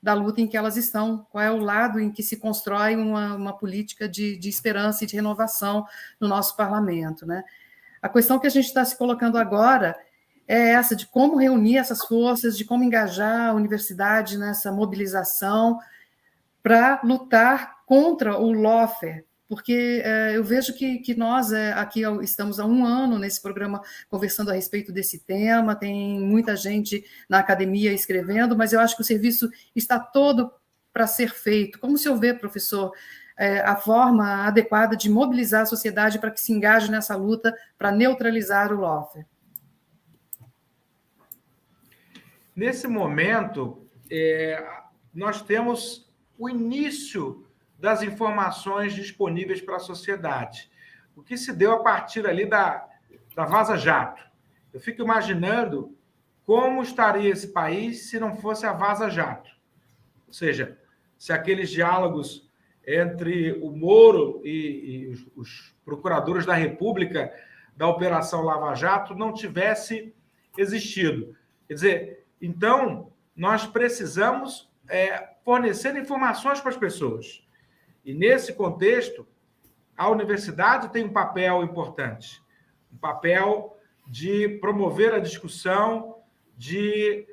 Speaker 3: da luta em que elas estão, qual é o lado em que se constrói uma política de esperança e de renovação no nosso parlamento, né? A questão que a gente está se colocando agora é essa de como reunir essas forças, de como engajar a universidade nessa mobilização para lutar contra o lawfare, porque eu vejo que nós aqui estamos há 1 ano nesse programa conversando a respeito desse tema, tem muita gente na academia escrevendo, mas eu acho que o serviço está todo para ser feito. Como o senhor vê, professor, a forma adequada de mobilizar a sociedade para que se engaje nessa luta para neutralizar o lawfare?
Speaker 2: Nesse momento, nós temos o início das informações disponíveis para a sociedade. O que se deu a partir ali da Vaza Jato. Eu fico imaginando como estaria esse país se não fosse a Vaza Jato. Ou seja, se aqueles diálogos entre o Moro e os procuradores da República da Operação Lava Jato não tivesse existido. Quer dizer, então, nós precisamos fornecer informações para as pessoas. E, nesse contexto, a universidade tem um papel importante, um papel de promover a discussão, de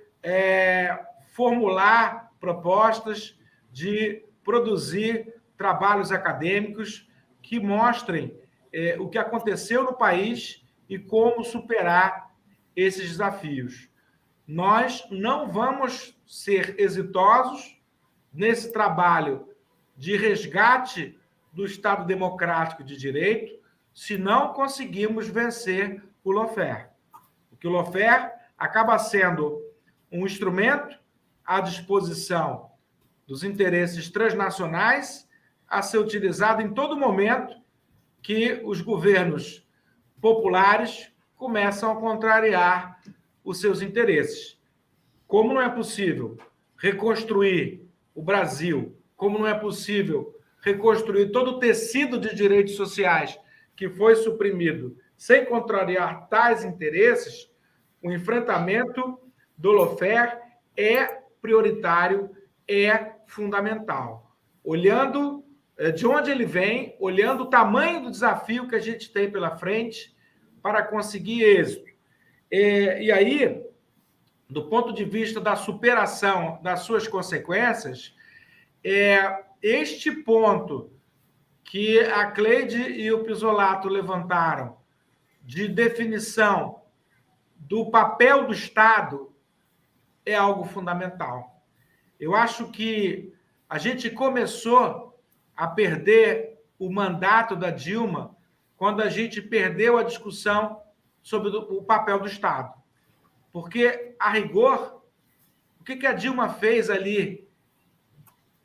Speaker 2: formular propostas, de produzir trabalhos acadêmicos que mostrem o que aconteceu no país e como superar esses desafios. Nós não vamos ser exitosos nesse trabalho de resgate do Estado democrático de direito se não conseguimos vencer o lawfare. Porque o lawfare acaba sendo um instrumento à disposição dos interesses transnacionais a ser utilizado em todo momento que os governos populares começam a contrariar os seus interesses. Como não é possível reconstruir o Brasil, como não é possível reconstruir todo o tecido de direitos sociais que foi suprimido sem contrariar tais interesses, o enfrentamento do lawfare é prioritário, é fundamental. Olhando de onde ele vem, olhando o tamanho do desafio que a gente tem pela frente para conseguir êxito. E aí, do ponto de vista da superação das suas consequências, este ponto que a Cleide e o Pizzolato levantaram de definição do papel do Estado é algo fundamental. Eu acho que a gente começou a perder o mandato da Dilma quando a gente perdeu a discussão sobre o papel do Estado. Porque, a rigor, o que a Dilma fez ali,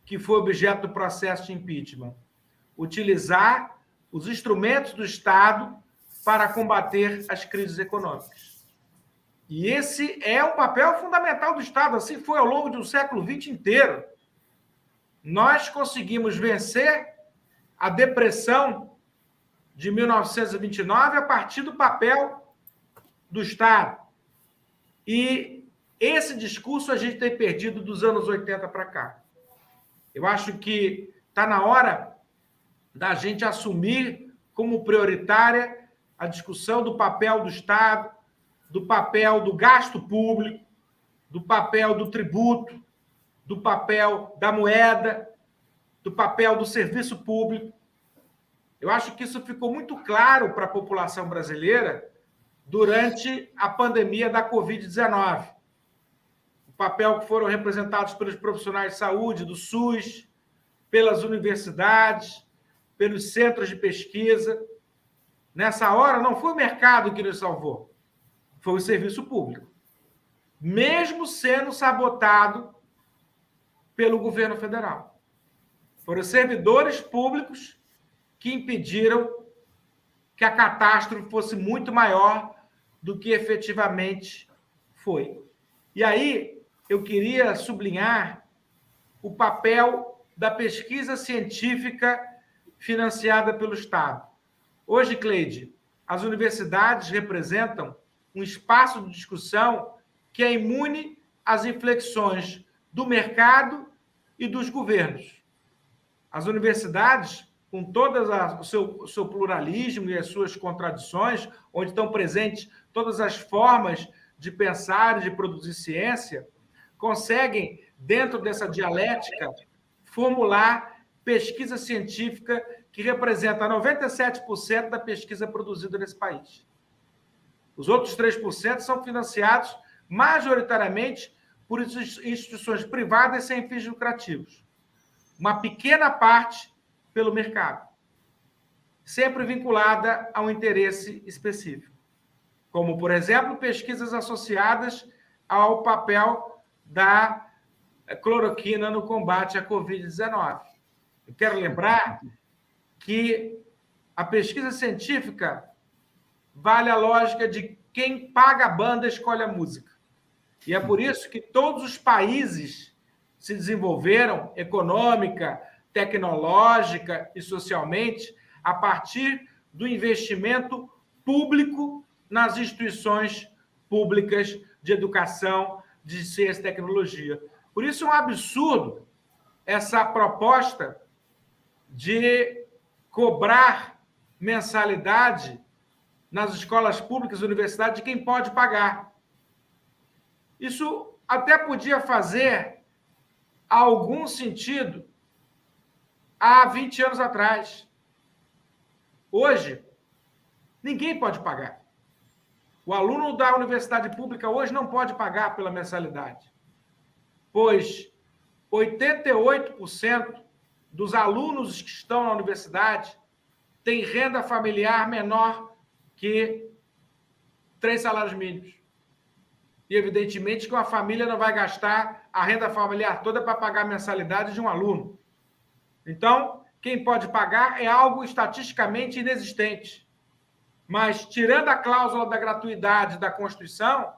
Speaker 2: que foi objeto do processo de impeachment? Utilizar os instrumentos do Estado para combater as crises econômicas. E esse é o papel fundamental do Estado, assim foi ao longo do século XX inteiro. Nós conseguimos vencer a depressão de 1929 a partir do papel do Estado. E esse discurso a gente tem perdido dos anos 80 para cá. Eu acho que está na hora da gente assumir como prioritária a discussão do papel do Estado, do papel do gasto público, do papel do tributo, do papel da moeda, do papel do serviço público. Eu acho que isso ficou muito claro para a população brasileira durante a pandemia da Covid-19. O papel que foram representados pelos profissionais de saúde, do SUS, pelas universidades, pelos centros de pesquisa. Nessa hora, não foi o mercado que nos salvou, foi o serviço público. Mesmo sendo sabotado pelo governo federal. Foram os servidores públicos que impediram que a catástrofe fosse muito maior do que efetivamente foi. E aí, eu queria sublinhar o papel da pesquisa científica financiada pelo Estado. Hoje, Cleide, as universidades representam um espaço de discussão que é imune às inflexões do mercado e dos governos. As universidades, com todo o seu pluralismo e as suas contradições, onde estão presentes todas as formas de pensar e de produzir ciência, conseguem, dentro dessa dialética, formular pesquisa científica que representa 97% da pesquisa produzida nesse país. Os outros 3% são financiados majoritariamente por instituições privadas sem fins lucrativos. Uma pequena parte pelo mercado, sempre vinculada a um interesse específico, como, por exemplo, pesquisas associadas ao papel da cloroquina no combate à Covid-19. Eu quero lembrar que a pesquisa científica vale a lógica de quem paga a banda escolhe a música. E é por isso que todos os países se desenvolveram econômica, tecnológica e socialmente a partir do investimento público nas instituições públicas de educação, de ciência e tecnologia. Por isso é um absurdo essa proposta de cobrar mensalidade nas escolas públicas e universidades de quem pode pagar. Isso até podia fazer algum sentido há 20 anos atrás. Hoje, ninguém pode pagar. O aluno da universidade pública hoje não pode pagar pela mensalidade, pois 88% dos alunos que estão na universidade têm renda familiar menor que 3 salários mínimos. E, evidentemente, que uma família não vai gastar a renda familiar toda para pagar a mensalidade de um aluno. Então, quem pode pagar é algo estatisticamente inexistente. Mas, tirando a cláusula da gratuidade da Constituição,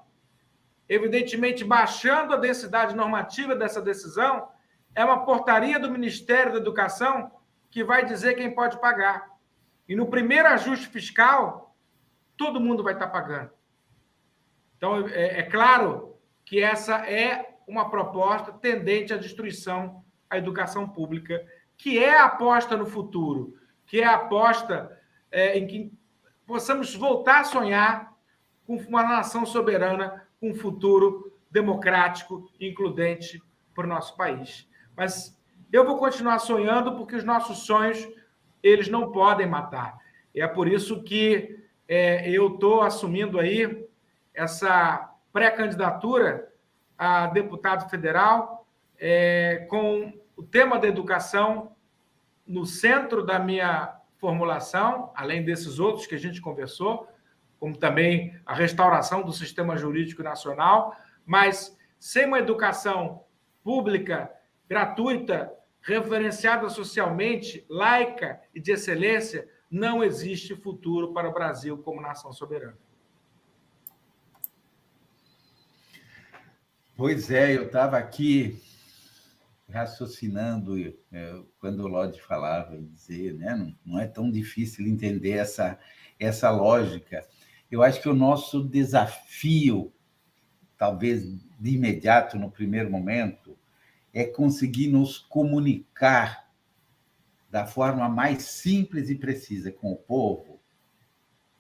Speaker 2: evidentemente, baixando a densidade normativa dessa decisão, é uma portaria do Ministério da Educação que vai dizer quem pode pagar. E no primeiro ajuste fiscal, todo mundo vai estar pagando. Então, é claro que essa é uma proposta tendente à destruição à educação pública, que é a aposta no futuro, que é a aposta em que possamos voltar a sonhar com uma nação soberana, com um futuro democrático e includente para o nosso país. Mas eu vou continuar sonhando porque os nossos sonhos, eles não podem matar. E é por isso que eu estou assumindo aí essa pré-candidatura a deputado federal, com o tema da educação no centro da minha formulação, além desses outros que a gente conversou, como também a restauração do sistema jurídico nacional, mas sem uma educação pública, gratuita, referenciada socialmente, laica e de excelência, não existe futuro para o Brasil como nação soberana.
Speaker 4: Pois é, eu estava aqui raciocinando quando o Lodi falava e dizer, né, não é tão difícil entender essa lógica. Eu acho que o nosso desafio, talvez de imediato, no primeiro momento, é conseguir nos comunicar da forma mais simples e precisa com o povo,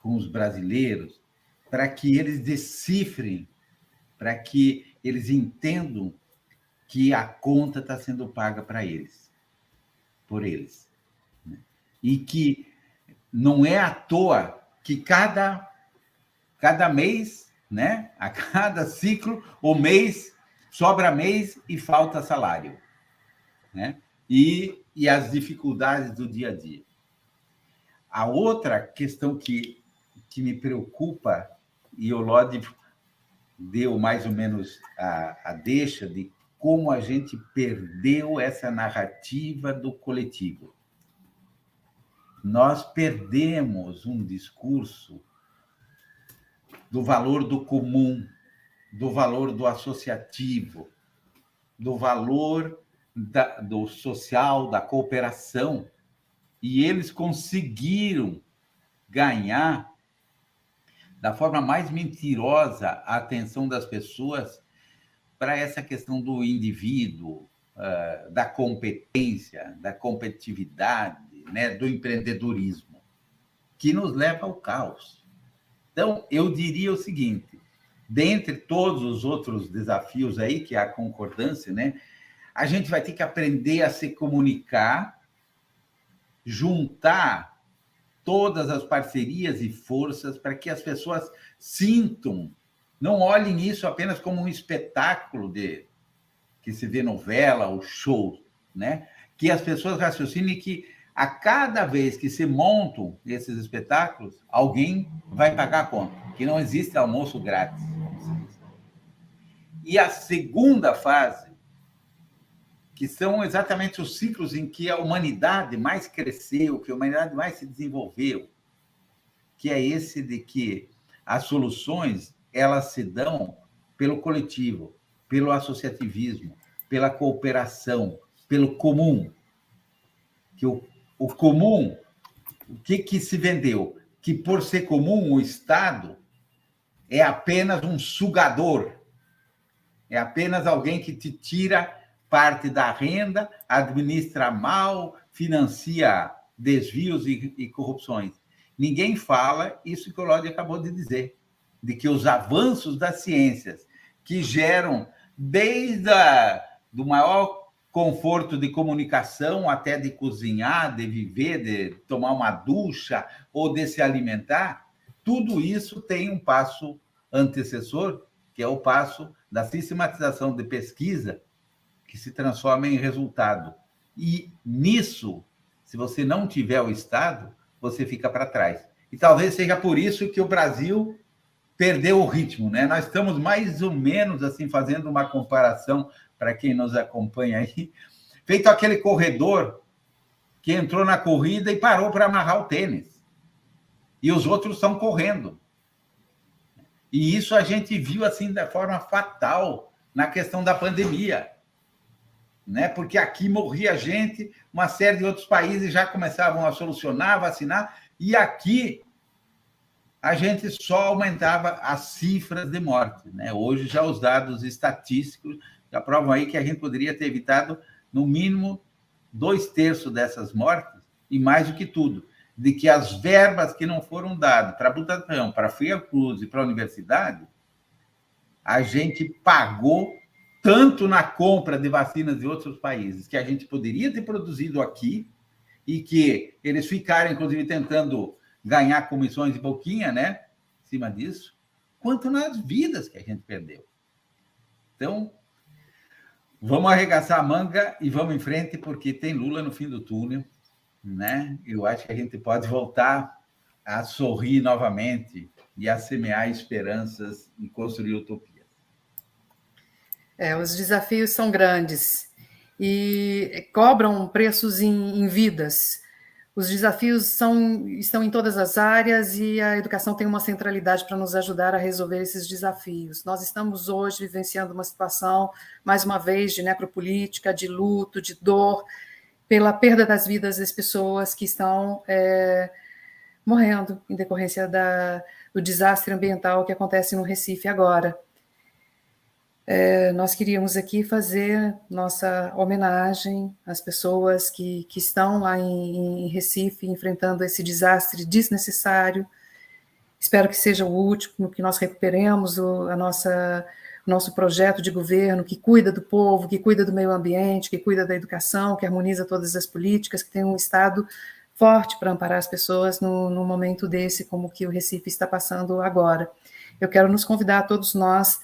Speaker 4: com os brasileiros, para que eles decifrem, para que eles entendam que a conta está sendo paga para eles, por eles. E que não é à toa que cada mês, né, a cada ciclo, o mês, sobra mês e falta salário, né? E as dificuldades do dia a dia. A outra questão que me preocupa, e o Lodi deu mais ou menos a deixa de como a gente perdeu essa narrativa do coletivo. Nós perdemos um discurso do valor do comum, do valor do associativo, do valor do social, da cooperação, e eles conseguiram ganhar, da forma mais mentirosa, a atenção das pessoas para essa questão do indivíduo, da competência, da competitividade, né, do empreendedorismo, que nos leva ao caos. Então, eu diria o seguinte, dentre todos os outros desafios aí, que é a concordância, né, a gente vai ter que aprender a se comunicar, juntar todas as parcerias e forças para que as pessoas sintam, não olhem isso apenas como um espetáculo que se vê novela ou show, né? Que as pessoas raciocinem que a cada vez que se montam esses espetáculos, alguém vai pagar a conta, que não existe almoço grátis. E a segunda fase, que são exatamente os ciclos em que a humanidade mais cresceu, que a humanidade mais se desenvolveu, que é esse de que as soluções elas se dão pelo coletivo, pelo associativismo, pela cooperação, pelo comum. Que o comum, o que se vendeu? Que por ser comum, o Estado é apenas um sugador, é apenas alguém que te tira parte da renda, administra mal, financia desvios e corrupções. Ninguém fala isso que o Lodi acabou de dizer, de que os avanços das ciências, que geram desde do maior conforto de comunicação até de cozinhar, de viver, de tomar uma ducha ou de se alimentar, tudo isso tem um passo antecessor, que é o passo da sistematização de pesquisa, que se transforma em resultado. E nisso, se você não tiver o Estado, você fica para trás. E talvez seja por isso que o Brasil perdeu o ritmo, né? Nós estamos mais ou menos assim fazendo uma comparação para quem nos acompanha aí, feito aquele corredor que entrou na corrida e parou para amarrar o tênis. E os outros estão correndo. E isso a gente viu assim da forma fatal na questão da pandemia, né? Porque aqui morria gente, uma série de outros países já começavam a solucionar, vacinar, e aqui a gente só aumentava as cifras de morte, né? Hoje já os dados estatísticos já provam aí que a gente poderia ter evitado, no mínimo, 2/3 dessas mortes, e mais do que tudo, de que as verbas que não foram dadas para a Butantan, para a Fiocruz e para a universidade, a gente pagou tanto na compra de vacinas de outros países, que a gente poderia ter produzido aqui, e que eles ficaram, inclusive, tentando ganhar comissões de pouquinha, né, em cima disso, quanto nas vidas que a gente perdeu. Então, vamos arregaçar a manga e vamos em frente, porque tem Lula no fim do túnel, né? Eu acho que a gente pode voltar a sorrir novamente e a semear esperanças e construir utopias.
Speaker 3: Os desafios são grandes e cobram preços em vidas. Os desafios estão em todas as áreas e a educação tem uma centralidade para nos ajudar a resolver esses desafios. Nós estamos hoje vivenciando uma situação, mais uma vez, de necropolítica, de luto, de dor, pela perda das vidas das pessoas que estão morrendo em decorrência do desastre ambiental que acontece no Recife agora. Nós queríamos aqui fazer nossa homenagem às pessoas que estão lá em Recife, enfrentando esse desastre desnecessário. Espero que seja o último, que nós recuperemos o nosso projeto de governo que cuida do povo, que cuida do meio ambiente, que cuida da educação, que harmoniza todas as políticas, que tem um Estado forte para amparar as pessoas num momento desse, como que o Recife está passando agora. Eu quero nos convidar, todos nós,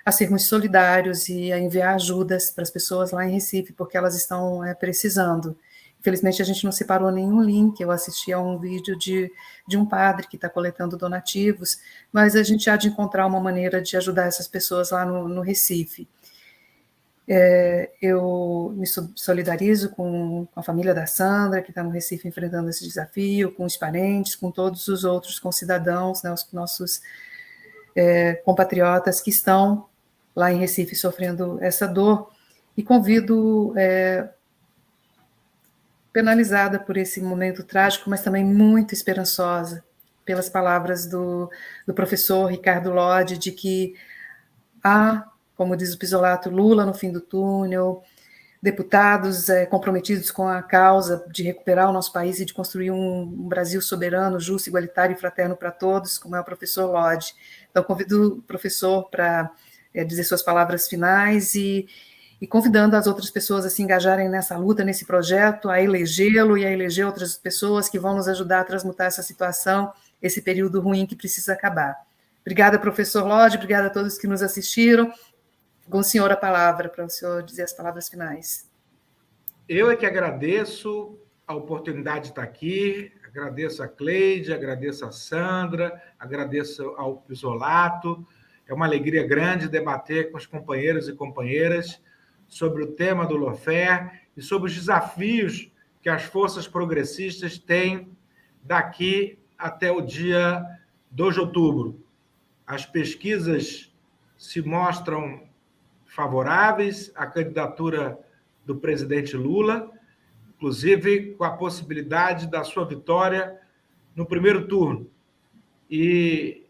Speaker 3: a sermos solidários e a enviar ajudas para as pessoas lá em Recife, porque elas estão precisando. Infelizmente, a gente não separou nenhum link. Eu assisti a um vídeo de um padre que está coletando donativos, mas a gente há de encontrar uma maneira de ajudar essas pessoas lá no Recife. Eu me solidarizo com a família da Sandra, que está no Recife enfrentando esse desafio, com os parentes, com todos os outros concidadãos, né, os nossos compatriotas que estão lá em Recife sofrendo essa dor, e convido, penalizada por esse momento trágico, mas também muito esperançosa, pelas palavras do professor Ricardo Lodi, de que há, como diz o Pisolato, Lula no fim do túnel, deputados comprometidos com a causa de recuperar o nosso país e de construir um Brasil soberano, justo, igualitário e fraterno para todos, como é o professor Lodi. Então, convido o professor para dizer suas palavras finais e convidando as outras pessoas a se engajarem nessa luta, nesse projeto, a elegê-lo e a eleger outras pessoas que vão nos ajudar a transmutar essa situação, esse período ruim que precisa acabar. Obrigada, professor Lodi, obrigada a todos que nos assistiram. Com o senhor a palavra, para o senhor dizer as palavras finais.
Speaker 2: Eu é que agradeço a oportunidade de estar aqui, agradeço a Cleide, agradeço a Sandra, agradeço ao Pisolato. É uma alegria grande debater com os companheiros e companheiras sobre o tema do Lawfare e sobre os desafios que as forças progressistas têm daqui até o dia 2 de outubro. As pesquisas se mostram favoráveis à candidatura do presidente Lula, inclusive com a possibilidade da sua vitória no primeiro turno. E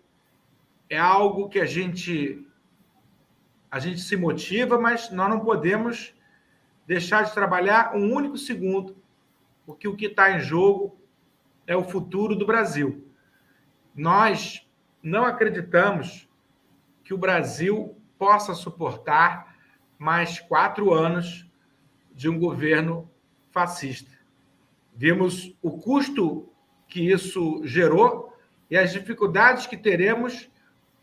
Speaker 2: é algo que a gente se motiva, mas nós não podemos deixar de trabalhar um único segundo, porque o que está em jogo é o futuro do Brasil. Nós não acreditamos que o Brasil possa suportar mais 4 anos de um governo fascista. Vimos o custo que isso gerou e as dificuldades que teremos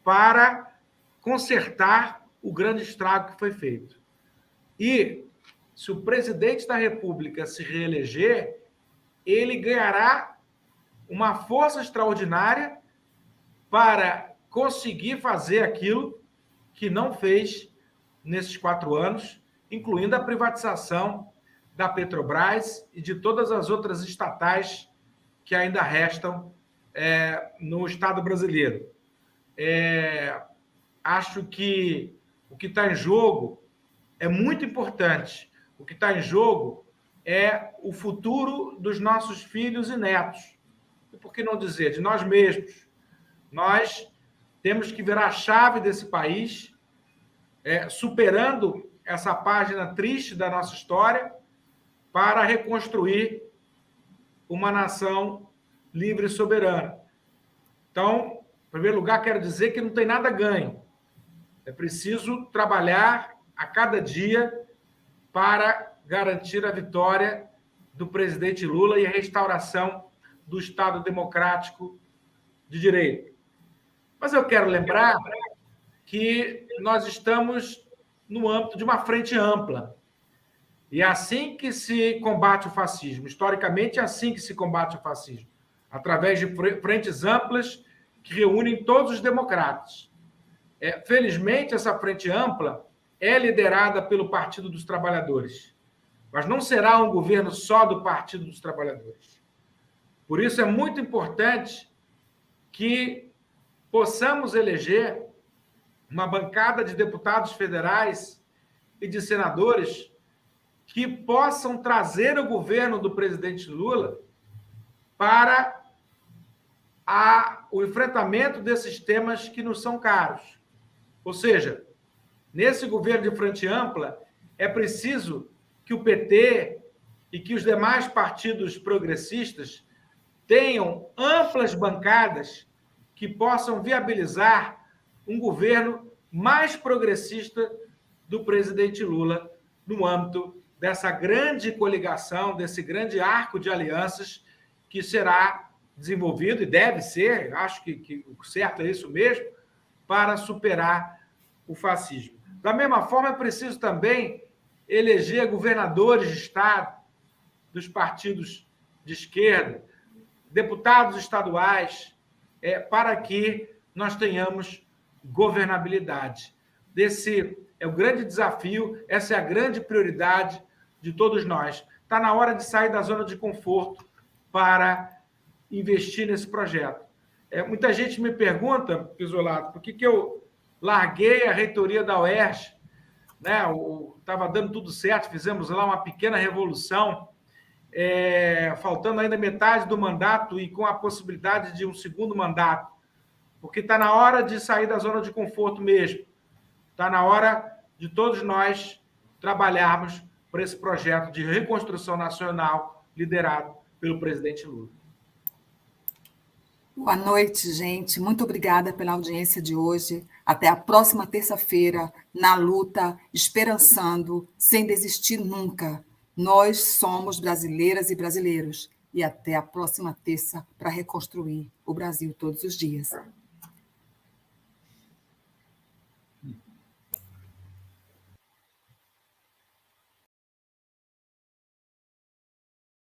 Speaker 2: para consertar o grande estrago que foi feito. E, se o presidente da República se reeleger, ele ganhará uma força extraordinária para conseguir fazer aquilo que não fez nesses 4 anos, incluindo a privatização da Petrobras e de todas as outras estatais que ainda restam no Estado brasileiro. Acho que o que está em jogo é muito importante. O que está em jogo é o futuro dos nossos filhos e netos. E por que não dizer, de nós mesmos. Nós temos que virar a chave desse país, superando essa página triste da nossa história, para reconstruir uma nação livre e soberana. Então, em primeiro lugar, quero dizer que não tem nada ganho. É preciso trabalhar a cada dia para garantir a vitória do presidente Lula e a restauração do Estado democrático de direito. Mas eu quero lembrar que nós estamos no âmbito de uma frente ampla. E é assim que se combate o fascismo. Historicamente, é assim que se combate o fascismo, através de frentes amplas que reúnem todos os democratas. Felizmente, essa frente ampla é liderada pelo Partido dos Trabalhadores, mas não será um governo só do Partido dos Trabalhadores. Por isso, é muito importante que possamos eleger uma bancada de deputados federais e de senadores que possam trazer o governo do presidente Lula para o enfrentamento desses temas que nos são caros. Ou seja, nesse governo de frente ampla, é preciso que o PT e que os demais partidos progressistas tenham amplas bancadas que possam viabilizar um governo mais progressista do presidente Lula no âmbito dessa grande coligação, desse grande arco de alianças que será desenvolvido, e deve ser, acho que o certo é isso mesmo, para superar o fascismo. Da mesma forma, é preciso também eleger governadores de Estado dos partidos de esquerda, deputados estaduais, para que nós tenhamos governabilidade. Esse é o grande desafio, essa é a grande prioridade de todos nós. Está na hora de sair da zona de conforto para investir nesse projeto. Muita gente me pergunta, Pizzolato, por que eu larguei a reitoria da UERJ, né? Estava dando tudo certo, fizemos lá uma pequena revolução, faltando ainda metade do mandato e com a possibilidade de um segundo mandato, porque está na hora de sair da zona de conforto mesmo. Está na hora de todos nós trabalharmos por esse projeto de reconstrução nacional liderado pelo presidente Lula.
Speaker 1: Boa noite, gente. Muito obrigada pela audiência de hoje. Até a próxima terça-feira, na luta, esperançando, sem desistir nunca. Nós somos brasileiras e brasileiros. E até a próxima terça para reconstruir o Brasil todos os dias.